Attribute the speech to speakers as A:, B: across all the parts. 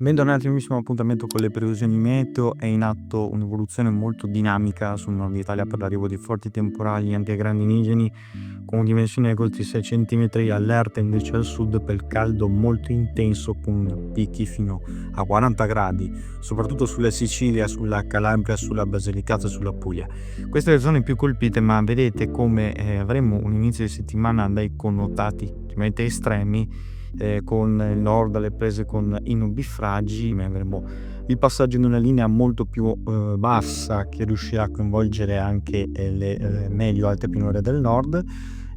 A: Bentornati al nuovissimo appuntamento con le previsioni meteo. È in atto un'evoluzione molto dinamica sul nord Italia per l'arrivo di forti temporali anche grandinigeni con dimensioni di oltre 6 centimetri. Allerta invece al sud per il caldo molto intenso con picchi fino a 40 gradi, soprattutto sulla Sicilia, sulla Calabria, sulla Basilicata e sulla Puglia. Queste le zone più colpite, ma vedete come avremo un inizio di settimana dai connotati ovviamente estremi, con il nord alle prese con i nubifragi, ma avremo il passaggio in una linea molto più bassa che riuscirà a coinvolgere anche le medio-alte pianure del nord.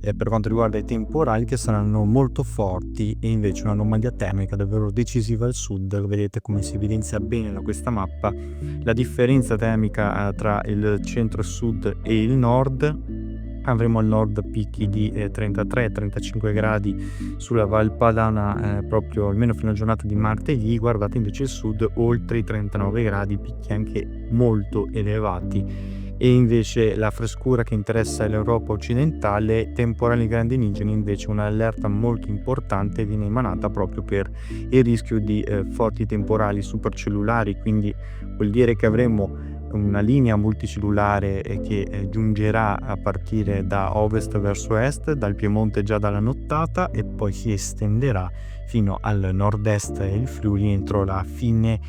A: Per quanto riguarda i temporali che saranno molto forti e invece un'anomalia termica davvero decisiva al sud. Vedete come si evidenzia bene da questa mappa la differenza termica tra il centro-sud e il nord. Avremo al nord picchi di 33-35 gradi sulla Val Padana, proprio almeno fino alla giornata di martedì. Guardate invece il sud oltre i 39 gradi, picchi anche molto elevati. E invece la frescura che interessa l'Europa occidentale, temporali grandinigeni, invece un'allerta molto importante viene emanata proprio per il rischio di forti temporali supercellulari, quindi vuol dire che avremo una linea multicellulare che giungerà a partire da ovest verso est, dal Piemonte già dalla nottata, e poi si estenderà fino al nord-est e il Friuli entro la fine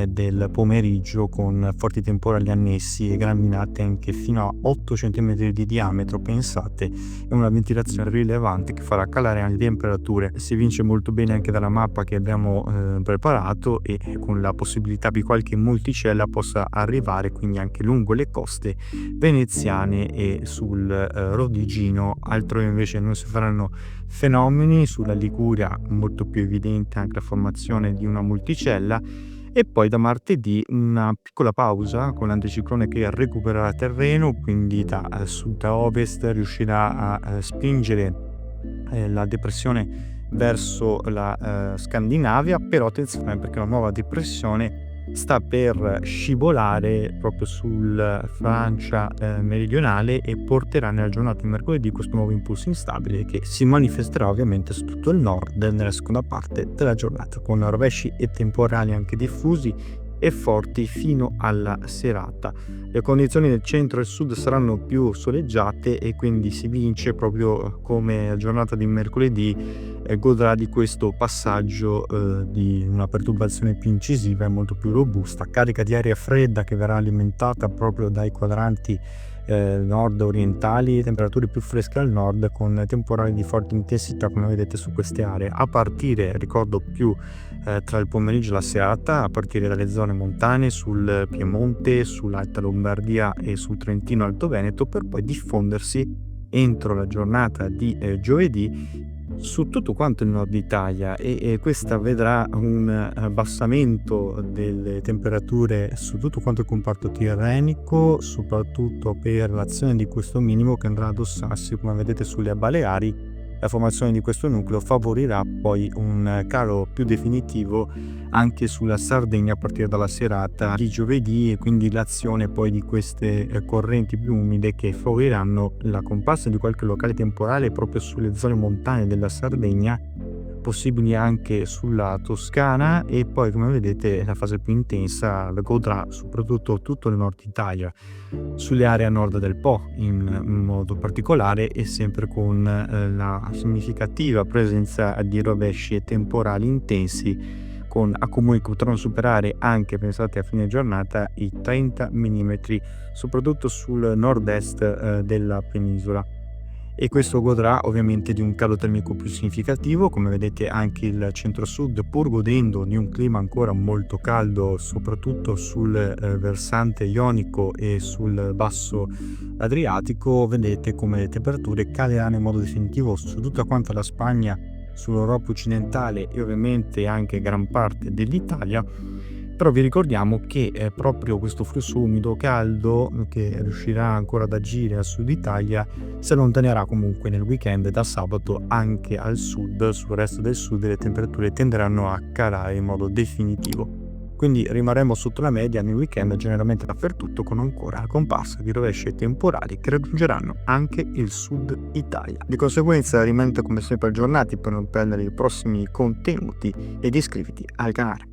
A: del pomeriggio, con forti temporali annessi e grandinate anche fino a 8 cm di diametro. Pensate, è una ventilazione rilevante che farà calare anche le temperature. Si evince molto bene anche dalla mappa che abbiamo preparato, e con la possibilità di qualche multicella possa arrivare quindi anche lungo le coste veneziane e sul Rodigino. Altro invece non si faranno fenomeni. Sulla Liguria molto più evidente anche la formazione di una multicella, e poi da martedì una piccola pausa con l'anticiclone che recupererà terreno, quindi da sud a ovest riuscirà a spingere la depressione verso la Scandinavia. Però attenzione, perché una nuova depressione sta per scivolare proprio sul Francia meridionale e porterà nella giornata di mercoledì questo nuovo impulso instabile che si manifesterà ovviamente su tutto il nord nella seconda parte della giornata, con rovesci e temporali anche diffusi e forti fino alla serata. Le condizioni del centro e sud saranno più soleggiate, e quindi si vince proprio come la giornata di mercoledì godrà di questo passaggio di una perturbazione più incisiva e molto più robusta, carica di aria fredda che verrà alimentata proprio dai quadranti nord orientali, temperature più fresche al nord con temporali di forte intensità come vedete su queste aree, a partire, ricordo, più tra il pomeriggio e la serata, a partire dalle zone montane sul Piemonte, sull'Alta Lombardia e sul Trentino Alto Veneto, per poi diffondersi entro la giornata di giovedì su tutto quanto il nord Italia, e questa vedrà un abbassamento delle temperature su tutto quanto il comparto tirrenico, soprattutto per l'azione di questo minimo che andrà ad addossarsi, come vedete, sulle Baleari. La formazione di questo nucleo favorirà poi un calo più definitivo anche sulla Sardegna a partire dalla serata di giovedì, e quindi l'azione poi di queste correnti più umide che favoriranno la comparsa di qualche locale temporale proprio sulle zone montane della Sardegna, possibili anche sulla Toscana, e poi come vedete la fase più intensa godrà soprattutto tutto il nord Italia, sulle aree a nord del Po in modo particolare, e sempre con la significativa presenza di rovesci e temporali intensi con accumuli che potranno superare anche, pensate, a fine giornata i 30 mm, soprattutto sul nord-est della penisola. E questo godrà ovviamente di un calo termico più significativo. Come vedete anche il centro-sud, pur godendo di un clima ancora molto caldo soprattutto sul versante ionico e sul basso adriatico, vedete come le temperature caleranno in modo definitivo su tutta quanta la Spagna, sull'Europa occidentale e ovviamente anche gran parte dell'Italia. Però vi ricordiamo che proprio questo flusso umido caldo che riuscirà ancora ad agire al sud Italia si allontanerà comunque nel weekend da sabato anche al sud. Sul resto del sud le temperature tenderanno a calare in modo definitivo, quindi rimarremo sotto la media nel weekend generalmente dappertutto, con ancora la comparsa di rovesci e temporali che raggiungeranno anche il sud Italia. Di conseguenza rimanete come sempre aggiornati per non perdere i prossimi contenuti ed iscriviti al canale.